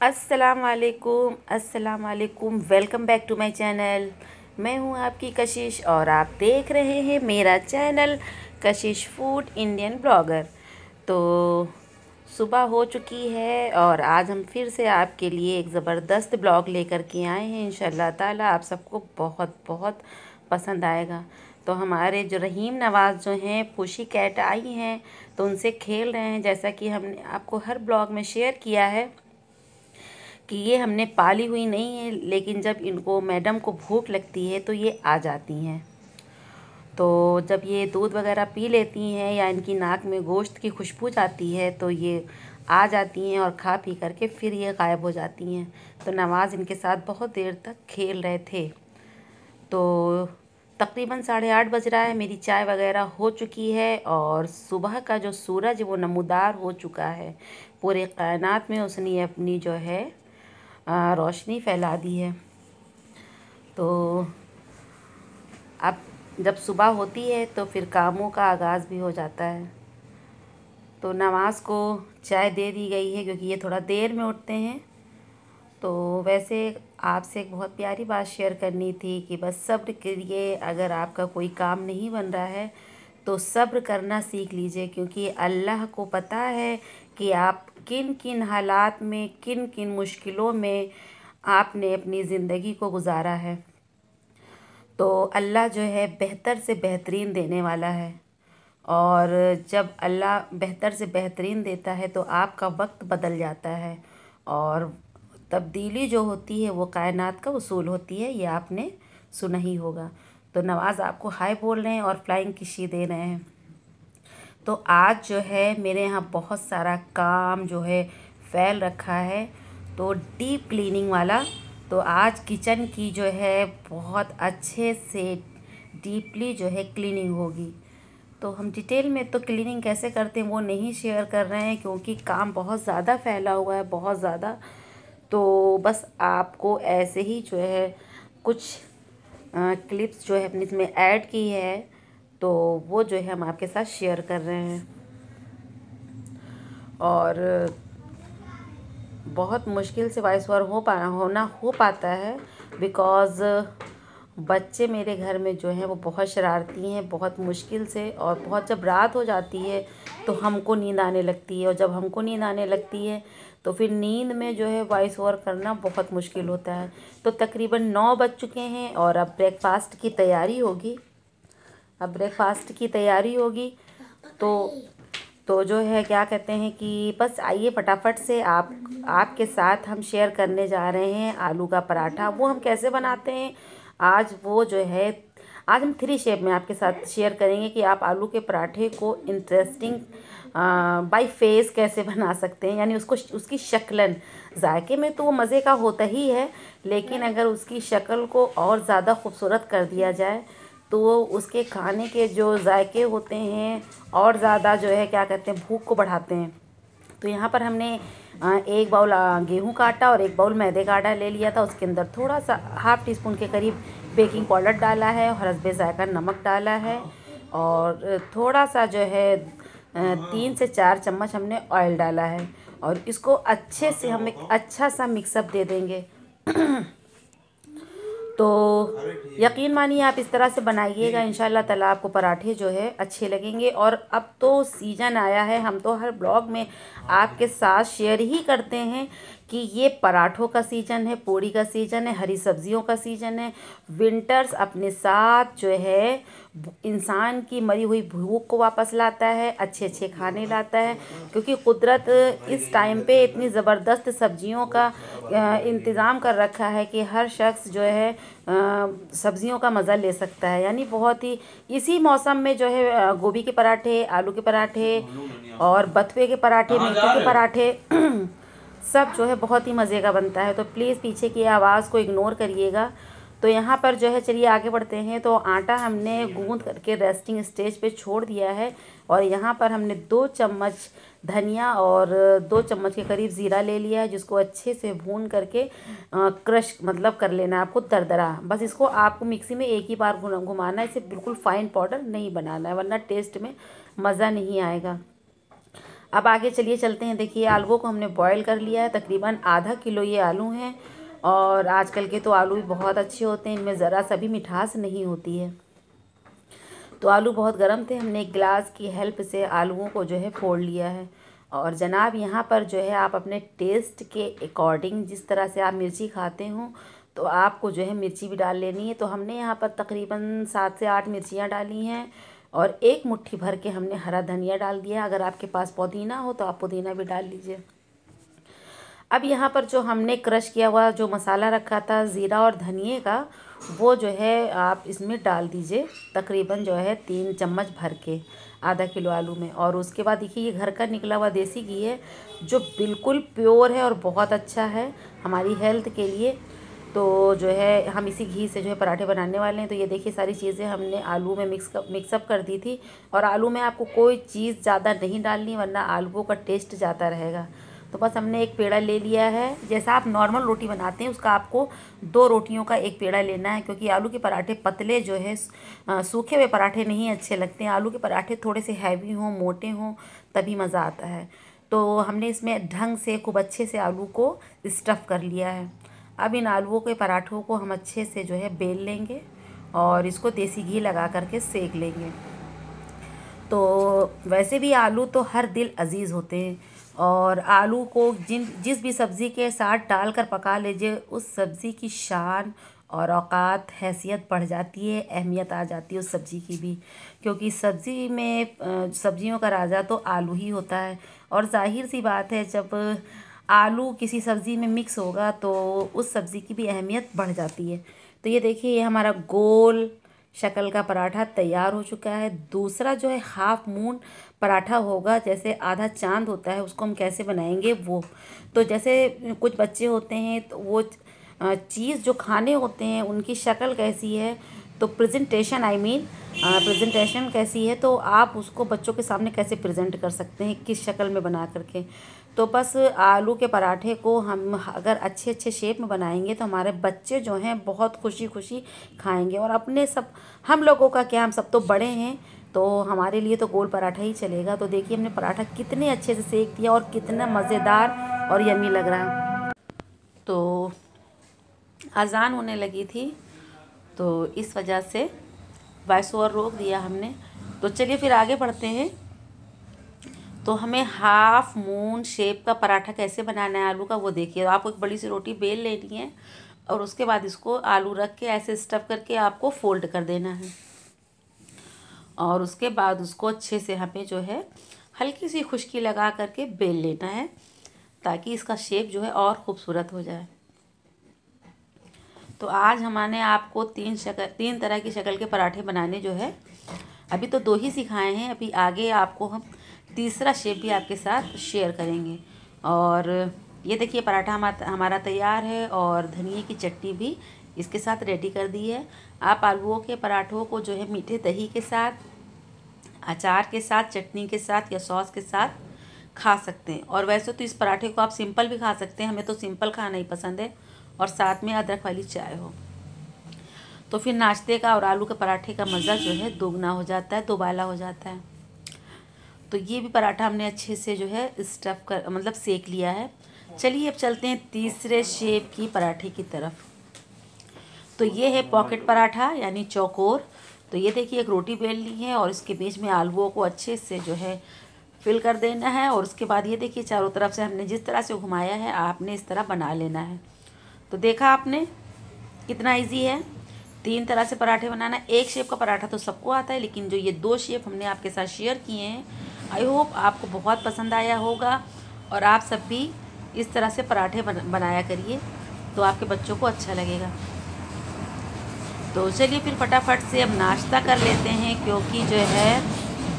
अस्सलाम वालेकुम welcome back to my channel. मैं हूं आपकी कशिश और आप देख रहे हैं मेरा चैनल कशिश फूड इंडियन ब्लॉगर। तो सुबह हो चुकी है और आज हम फिर से आपके लिए एक ज़बरदस्त ब्लॉग लेकर के आए हैं। इंशाल्लाह ताला आप सबको बहुत बहुत पसंद आएगा। तो हमारे जो रहीम नवाज़ जो हैं पुशी कैट आई हैं तो उनसे खेल रहे हैं। जैसा कि हमने आपको हर ब्लॉग में शेयर किया है कि ये हमने पाली हुई नहीं है, लेकिन जब इनको मैडम को भूख लगती है तो ये आ जाती हैं। तो जब ये दूध वगैरह पी लेती हैं या इनकी नाक में गोश्त की खुशबू जाती है तो ये आ जाती हैं और खा पी करके फिर ये गायब हो जाती हैं। तो नवाज़ इनके साथ बहुत देर तक खेल रहे थे। तो तकरीबन 8:30 बज रहा है। मेरी चाय वगैरह हो चुकी है और सुबह का जो सूरज वो नमूदार हो चुका है। पूरे कायनात में उसने अपनी जो है रोशनी फैला दी है। तो अब जब सुबह होती है तो फिर कामों का आगाज़ भी हो जाता है। तो नवाज़ को चाय दे दी गई है क्योंकि ये थोड़ा देर में उठते हैं। तो वैसे आपसे एक बहुत प्यारी बात शेयर करनी थी कि बस सब्र करिए। अगर आपका कोई काम नहीं बन रहा है तो सब्र करना सीख लीजिए, क्योंकि अल्लाह को पता है कि आप किन किन हालात में, किन किन मुश्किलों में आपने अपनी ज़िंदगी को गुजारा है। तो अल्लाह जो है बेहतर से बेहतरीन देने वाला है। और जब अल्लाह बेहतर से बेहतरीन देता है तो आपका वक्त बदल जाता है। और तब्दीली जो होती है वो कायनात का उसूल होती है, ये आपने सुना ही होगा। तो नवाज़ आपको हाय बोल रहे हैं और फ्लाइंग किशी दे रहे हैं। तो आज जो है मेरे यहाँ बहुत सारा काम जो है फैल रखा है, तो डीप क्लीनिंग वाला। तो आज किचन की जो है बहुत अच्छे से डीपली जो है क्लीनिंग होगी। तो हम डिटेल में तो क्लीनिंग कैसे करते हैं वो नहीं शेयर कर रहे हैं, क्योंकि काम बहुत ज़्यादा फैला हुआ है, बहुत ज़्यादा। तो बस आपको ऐसे ही जो है कुछ क्लिप्स जो है अपनी इसमें ऐड की है, तो वो जो है हम आपके साथ शेयर कर रहे हैं। और बहुत मुश्किल से वॉइस ओवर हो पाता है, बिकॉज़ बच्चे मेरे घर में जो हैं वो बहुत शरारती हैं, बहुत मुश्किल से। और बहुत जब रात हो जाती है तो हमको नींद आने लगती है, और जब हमको नींद आने लगती है तो फिर नींद में जो है वॉइस ओवर करना बहुत मुश्किल होता है। तो तकरीबन 9 बज चुके हैं और अब ब्रेकफास्ट की तैयारी होगी। तो जो है क्या कहते हैं कि बस आइए फटाफट से आपके साथ हम शेयर करने जा रहे हैं आलू का पराठा। वो हम कैसे बनाते हैं आज वो जो है आज हम 3 शेप में आपके साथ शेयर करेंगे कि आप आलू के पराठे को इंटरेस्टिंग बाय फेस कैसे बना सकते हैं। यानी उसको उसकी शक्लन, जायके में तो वो मज़े का होता ही है, लेकिन अगर उसकी शक्ल को और ज़्यादा खूबसूरत कर दिया जाए तो उसके खाने के जो जायके होते हैं और ज़्यादा जो है क्या कहते हैं भूख को बढ़ाते हैं। तो यहाँ पर हमने 1 बाउल गेहूं का आटा और 1 बाउल मैदे का आटा ले लिया था। उसके अंदर थोड़ा सा ½ टी स्पून के करीब बेकिंग पाउडर डाला है और हस्बे जायका नमक डाला है, और थोड़ा सा जो है 3 से 4 चम्मच हमने ऑयल डाला है। और इसको अच्छे से हम एक अच्छा सा मिक्सअप दे देंगे। तो यकीन मानिए आप इस तरह से बनाइएगा, इंशाल्लाह ताला आपको पराठे जो है अच्छे लगेंगे। और अब तो सीज़न आया है, हम तो हर ब्लॉग में आपके साथ शेयर ही करते हैं कि ये पराठों का सीज़न है, पूड़ी का सीज़न है, हरी सब्जियों का सीज़न है। विंटर्स अपने साथ जो है इंसान की मरी हुई भूख को वापस लाता है, अच्छे अच्छे खाने लाता है, क्योंकि कुदरत इस टाइम पे इतनी ज़बरदस्त सब्जियों का इंतज़ाम कर रखा है कि हर शख्स जो है सब्जियों का मज़ा ले सकता है। यानी बहुत ही इसी मौसम में जो है गोभी के पराठे, आलू के पराठे और बथुए के पराठे, मेथी के पराठे सब जो है बहुत ही मज़े का बनता है। तो प्लीज़ पीछे की आवाज़ को इग्नोर करिएगा। तो यहाँ पर जो है चलिए आगे बढ़ते हैं। तो आटा हमने गूंद करके रेस्टिंग स्टेज पे छोड़ दिया है, और यहाँ पर हमने 2 चम्मच धनिया और 2 चम्मच के करीब ज़ीरा ले लिया है, जिसको अच्छे से भून करके क्रश मतलब कर लेना है आपको दरदरा। बस इसको आपको मिक्सी में एक ही बार घुमाना है, इसे बिल्कुल फाइन पाउडर नहीं बनाना है, वरना टेस्ट में मज़ा नहीं आएगा। अब आगे चलिए चलते हैं। देखिए आलूओं को हमने बॉईल कर लिया है, तकरीबन आधा किलो ये आलू हैं। और आजकल के तो आलू भी बहुत अच्छे होते हैं, इनमें ज़रा सा भी मिठास नहीं होती है। तो आलू बहुत गर्म थे, हमने एक गिलास की हेल्प से आलूओं को जो है फोड़ लिया है। और जनाब यहाँ पर जो है आप अपने टेस्ट के अकॉर्डिंग, जिस तरह से आप मिर्ची खाते हो तो आपको जो है मिर्ची भी डाल लेनी है। तो हमने यहाँ पर तकरीबन 7 से 8 मिर्चियाँ डाली हैं और एक मुट्ठी भर के हमने हरा धनिया डाल दिया। अगर आपके पास पुदीना हो तो आप पुदीना भी डाल लीजिए। अब यहाँ पर जो हमने क्रश किया हुआ जो मसाला रखा था ज़ीरा और धनिए का, वो जो है आप इसमें डाल दीजिए, तकरीबन जो है 3 चम्मच भर के आधा किलो आलू में। और उसके बाद देखिए ये घर का निकला हुआ देसी घी है, जो बिल्कुल प्योर है और बहुत अच्छा है हमारी हेल्थ के लिए। तो जो है हम इसी घी से जो है पराठे बनाने वाले हैं। तो ये देखिए सारी चीज़ें हमने आलू में मिक्सअप कर दी थी। और आलू में आपको कोई चीज़ ज़्यादा नहीं डालनी, वरना आलूओं का टेस्ट जाता रहेगा। तो बस हमने एक पेड़ा ले लिया है। जैसा आप नॉर्मल रोटी बनाते हैं उसका आपको 2 रोटियों का एक पेड़ा लेना है, क्योंकि आलू के पराठे पतले जो है सूखे हुए पराठे नहीं अच्छे लगते हैं। आलू के पराठे थोड़े से हैवी हों, मोटे हों, तभी मज़ा आता है। तो हमने इसमें ढंग से खूब अच्छे से आलू को स्टफ़ कर लिया है। अब इन आलूओं के पराठों को हम अच्छे से जो है बेल लेंगे और इसको देसी घी लगा करके सेक लेंगे। तो वैसे भी आलू तो हर दिल अज़ीज़ होते हैं, और आलू को जिस भी सब्ज़ी के साथ डालकर पका लीजिए, उस सब्ज़ी की शान और औकात हैसियत बढ़ जाती है, अहमियत आ जाती है उस सब्ज़ी की भी। क्योंकि सब्ज़ी में सब्ज़ियों का राजा तो आलू ही होता है। और ज़ाहिर सी बात है, जब आलू किसी सब्ज़ी में मिक्स होगा तो उस सब्ज़ी की भी अहमियत बढ़ जाती है। तो ये देखिए ये हमारा गोल शक्ल का पराठा तैयार हो चुका है। दूसरा जो है हाफ मून पराठा होगा, जैसे आधा चांद होता है, उसको हम कैसे बनाएंगे वो। तो जैसे कुछ बच्चे होते हैं तो वो चीज़ जो खाने होते हैं उनकी शक्ल कैसी है, तो प्रेजेंटेशन कैसी है, तो आप उसको बच्चों के सामने कैसे प्रेजेंट कर सकते हैं, किस शक्ल में बना करके। तो बस आलू के पराठे को हम अगर अच्छे अच्छे शेप में बनाएंगे तो हमारे बच्चे जो हैं बहुत खुशी खुशी खाएंगे। और अपने सब हम लोगों का क्या, हम सब तो बड़े हैं, तो हमारे लिए तो गोल पराठा ही चलेगा। तो देखिए हमने पराठा कितने अच्छे से सेक दिया और कितना मज़ेदार और यम्मी लग रहा। तो अज़ान होने लगी थी, तो इस वजह से वॉइस ओवर रोक दिया हमने। तो चलिए फिर आगे बढ़ते हैं। तो हमें हाफ मून शेप का पराठा कैसे बनाना है आलू का, वो देखिए। आपको एक बड़ी सी रोटी बेल लेनी है और उसके बाद इसको आलू रख के ऐसे स्टफ़ करके आपको फोल्ड कर देना है। और उसके बाद उसको अच्छे से हमें जो है हल्की सी खुश्की लगा करके बेल लेना है, ताकि इसका शेप जो है और ख़ूबसूरत हो जाए। तो आज हमने आपको 3 तरह की शक्ल के पराठे बनाने जो है, अभी तो 2 ही सिखाए हैं, अभी आगे आपको हम तीसरा शेप भी आपके साथ शेयर करेंगे। और ये देखिए पराठा हमारा तैयार है, और धनिए की चटनी भी इसके साथ रेडी कर दी है। आप आलूओं के पराठों को जो है मीठे दही के साथ, अचार के साथ, चटनी के साथ या सॉस के साथ खा सकते हैं। और वैसे तो इस पराठे को आप सिंपल भी खा सकते हैं, हमें तो सिंपल खाना ही पसंद है, और साथ में अदरक वाली चाय हो, तो फिर नाश्ते का और आलू के पराठे का मज़ा जो है दोगुना हो जाता है, दोबाला हो जाता है। तो ये भी पराठा हमने अच्छे से जो है स्टफ़ कर मतलब सेक लिया है। चलिए अब चलते हैं तीसरे शेप की पराठे की तरफ। तो ये है पॉकेट पराठा यानी चौकोर। तो ये देखिए एक रोटी बेल ली है और इसके बीच में आलूओं को अच्छे से जो है फिल कर देना है। और उसके बाद ये देखिए चारों तरफ से हमने जिस तरह से घुमाया है, आपने इस तरह बना लेना है। तो देखा आपने कितना इजी है 3 तरह से पराठे बनाना। एक शेप का पराठा तो सबको आता है, लेकिन जो ये 2 शेप हमने आपके साथ शेयर किए हैं, आई होप आपको बहुत पसंद आया होगा। और आप सब भी इस तरह से पराठे बनाया करिए, तो आपके बच्चों को अच्छा लगेगा। तो चलिए फिर फटाफट से अब नाश्ता कर लेते हैं, क्योंकि जो है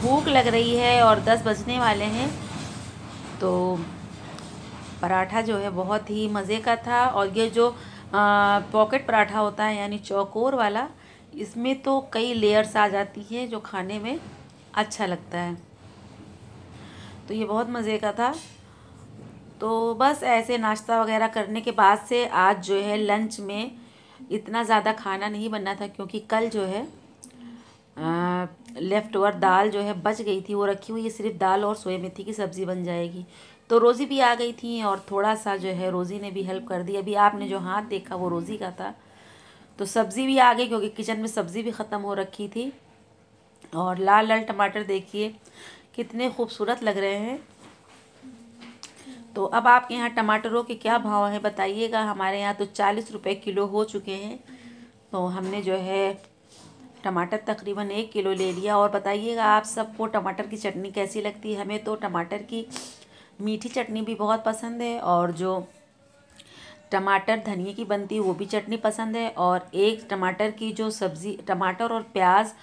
भूख लग रही है और 10 बजने वाले हैं। तो पराठा जो है बहुत ही मज़े का था। और ये जो पॉकेट पराठा होता है यानी चौकोर वाला, इसमें तो कई लेयर्स आ जाती है जो खाने में अच्छा लगता है। तो ये बहुत मज़े का था। तो बस ऐसे नाश्ता वगैरह करने के बाद से आज जो है लंच में इतना ज़्यादा खाना नहीं बनना था, क्योंकि कल जो है लेफ़्ट ओवर दाल जो है बच गई थी वो रखी हुई है, सिर्फ दाल और सोया मेथी की सब्ज़ी बन जाएगी। तो रोज़ी भी आ गई थी और थोड़ा सा जो है रोज़ी ने भी हेल्प कर दी। अभी आपने जो हाथ देखा वो रोज़ी का था। तो सब्ज़ी भी आ गई क्योंकि किचन में सब्ज़ी भी ख़त्म हो रखी थी। और लाल लाल टमाटर देखिए कितने खूबसूरत लग रहे हैं। तो अब आपके यहाँ टमाटरों के क्या भाव हैं बताइएगा। हमारे यहाँ तो 40 रुपये किलो हो चुके हैं। तो हमने जो है टमाटर तकरीबन 1 किलो ले लिया। और बताइएगा आप सबको टमाटर की चटनी कैसी लगती है। हमें तो टमाटर की मीठी चटनी भी बहुत पसंद है, और जो टमाटर धनिए की बनती है वो भी चटनी पसंद है। और एक टमाटर की जो सब्ज़ी, टमाटर और प्याज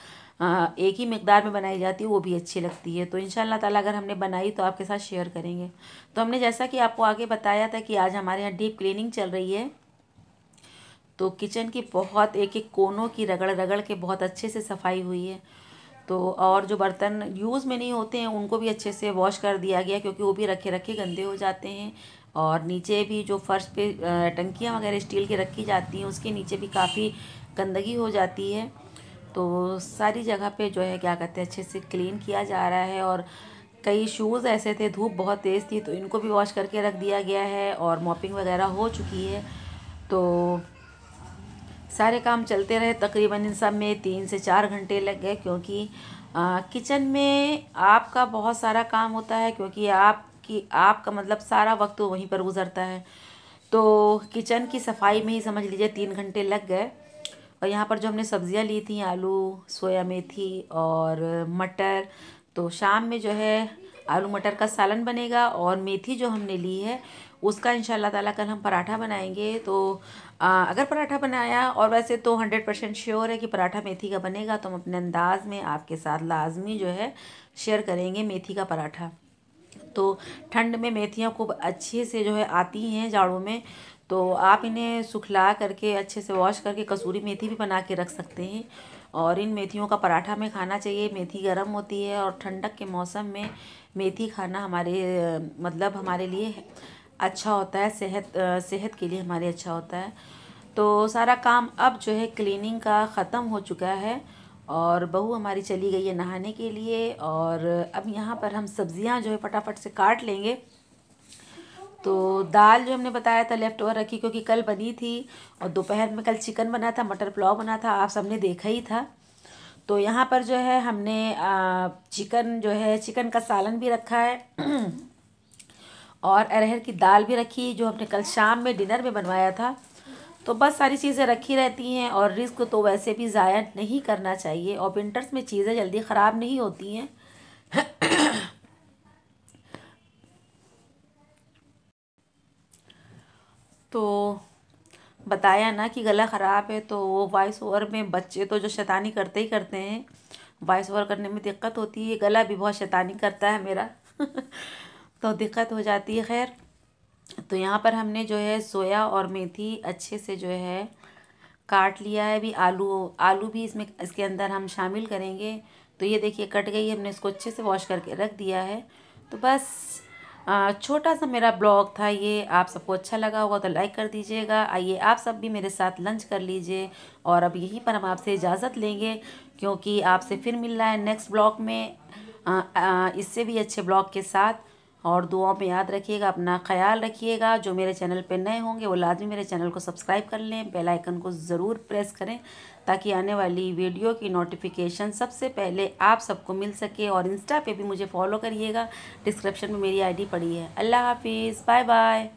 एक ही मिकदार में बनाई जाती है, वो भी अच्छी लगती है। तो इंशाल्लाह ताला अगर हमने बनाई तो आपके साथ शेयर करेंगे। तो हमने जैसा कि आपको आगे बताया था कि आज हमारे यहाँ डीप क्लीनिंग चल रही है। तो किचन की बहुत एक एक कोनों की रगड़ रगड़ के बहुत अच्छे से सफाई हुई है। तो और जो बर्तन यूज़ में नहीं होते हैं उनको भी अच्छे से वॉश कर दिया गया, क्योंकि वो भी रखे रखे गंदे हो जाते हैं। और नीचे भी जो फर्श पे टंकियाँ वगैरह स्टील की रखी जाती हैं उसके नीचे भी काफ़ी गंदगी हो जाती है। तो सारी जगह पे जो है क्या कहते हैं अच्छे से क्लीन किया जा रहा है। और कई शूज़ ऐसे थे, धूप बहुत तेज़ थी तो इनको भी वॉश करके रख दिया गया है, और मॉपिंग वगैरह हो चुकी है। तो सारे काम चलते रहे, तकरीबन इन सब में 3 से 4 घंटे लग गए, क्योंकि किचन में आपका बहुत सारा काम होता है, क्योंकि आपका मतलब सारा वक्त तो वहीं पर गुजरता है। तो किचन की सफाई में ही समझ लीजिए 3 घंटे लग गए। और यहाँ पर जो हमने सब्जियाँ ली थी, आलू, सोया मेथी और मटर, तो शाम में जो है आलू मटर का सालन बनेगा। और मेथी जो हमने ली है उसका इंशाल्लाह ताला कल हम पराठा बनाएंगे। तो अगर पराठा बनाया, और वैसे तो 100% श्योर है कि पराठा मेथी का बनेगा, तो हम अपने अंदाज़ में आपके साथ लाजमी जो है शेयर करेंगे मेथी का पराठा। तो ठंड में मेथियाँ खूब अच्छे से जो है आती हैं जाड़ों में, तो आप इन्हें सुखला करके अच्छे से वॉश करके कसूरी मेथी भी बना के रख सकते हैं। और इन मेथियों का पराठा में खाना चाहिए। मेथी गर्म होती है और ठंडक के मौसम में मेथी खाना हमारे मतलब हमारे लिए अच्छा होता है, सेहत के लिए हमारे अच्छा होता है। तो सारा काम अब जो है क्लीनिंग का ख़त्म हो चुका है, और बहू हमारी चली गई है नहाने के लिए। और अब यहाँ पर हम सब्ज़ियाँ जो है फटाफट से काट लेंगे। तो दाल जो हमने बताया था लेफ़्ट ओवर रखी, क्योंकि कल बनी थी। और दोपहर में कल चिकन बना था, मटर पुलाव बना था, आप सबने देखा ही था। तो यहाँ पर जो है हमने चिकन का सालन भी रखा है और अरहर की दाल भी रखी, जो हमने कल शाम में डिनर में बनवाया था। तो बस सारी चीज़ें रखी रहती हैं, और रिस्क तो वैसे भी ज़ाया नहीं करना चाहिए, और विंटर्स में चीज़ें जल्दी ख़राब नहीं होती हैं। तो बताया ना कि गला ख़राब है, तो वो वॉइस ओवर में बच्चे तो जो शैतानी करते ही करते हैं, वॉइस ओवर करने में दिक्कत होती है। गला भी बहुत शैतानी करता है मेरा तो दिक्कत हो जाती है। खैर, तो यहाँ पर हमने जो है सोया और मेथी अच्छे से जो है काट लिया है। अभी आलू आलू भी इसके अंदर हम शामिल करेंगे। तो ये देखिए कट गई, हमने इसको अच्छे से वॉश करके रख दिया है। तो बस छोटा सा मेरा ब्लॉग था ये, आप सबको अच्छा लगा होगा तो लाइक कर दीजिएगा। आइए आप सब भी मेरे साथ लंच कर लीजिए, और अब यहीं पर हम आपसे इजाज़त लेंगे, क्योंकि आपसे फिर मिल रहा है नेक्स्ट ब्लॉग में इससे भी अच्छे ब्लॉग के साथ। और दुआओं में याद रखिएगा, अपना ख्याल रखिएगा। जो मेरे चैनल पे नए होंगे वो लाजमी मेरे चैनल को सब्सक्राइब कर लें, बेल आइकन को ज़रूर प्रेस करें, ताकि आने वाली वीडियो की नोटिफिकेशन सबसे पहले आप सबको मिल सके। और इंस्टा पे भी मुझे फॉलो करिएगा, डिस्क्रिप्शन में मेरी आईडी पड़ी है। अल्लाह हाफिज़, बाय बाय।